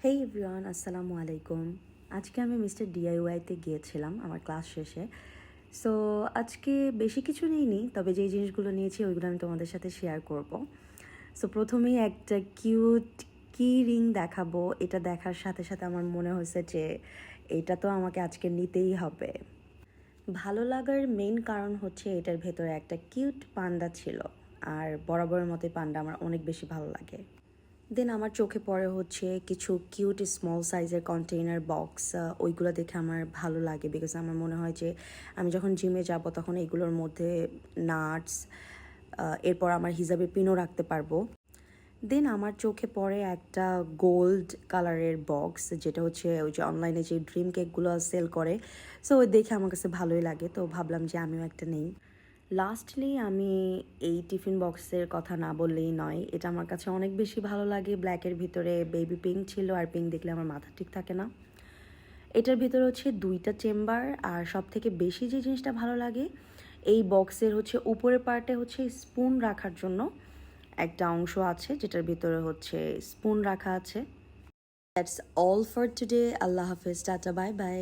হেই everyone, আসসালামু আলাইকুম। আজকে আমি মিস্টার ডিআইওয়াইতে গিয়েছিলাম আমার ক্লাস শেষে। সো আজকে বেশি কিছু নিইনি, তবে যেই জিনিসগুলো নিয়েছি ওইগুলো আমি তোমাদের সাথে শেয়ার করব। সো প্রথমেই একটা কিউট কি রিং দেখাবো। এটা দেখার সাথে সাথে আমার মনে হয়েছে যে এটা তো আমাকে আজকে নিতেই হবে। ভালো লাগার মেইন কারণ হচ্ছে এটার ভেতরে একটা কিউট পান্ডা ছিল, আর বরাবরের মতোই পান্ডা আমার অনেক বেশি ভালো লাগে। দেন আমার চোখে পড়ে হচ্ছে কিছু কিউট স্মল সাইজের কন্টেইনার বক্স। ওইগুলো দেখে আমার ভালো লাগে, বিকজ আমার মনে হয় যে আমি যখন জিমে যাব তখন এগুলোর মধ্যে নাটস, এরপর আমার হিজাবে পিনও রাখতে পারবো। দেন আমার চোখে পড়ে একটা গোল্ড কালারের বক্স, যেটা হচ্ছে ওই যে অনলাইনে যে ড্রিম কেকগুলো সেল করে। সো ওই দেখে আমার কাছে ভালোই লাগে, তো ভাবলাম যে আমিও একটা নেই। লাস্টলি আমি এই টিফিন বক্সের কথা না বললেই নয়, এটা আমার কাছে অনেক বেশি ভালো লাগে। ব্ল্যাকের ভিতরে বেবি পিঙ্ক ছিল, আর পিঙ্ক দেখলে আমার মাথা ঠিক থাকে না। এটার ভিতরে হচ্ছে 2টা চেম্বার, আর সব থেকে বেশি যে জিনিসটা ভালো লাগে এই বক্সের হচ্ছে উপরের পার্টে হচ্ছে স্পুন রাখার জন্য একটা অংশ আছে, যেটার ভিতরে হচ্ছে স্পুন রাখা আছে। That's all for today. আল্লাহ হাফেজ, টাটা, বাই বাই।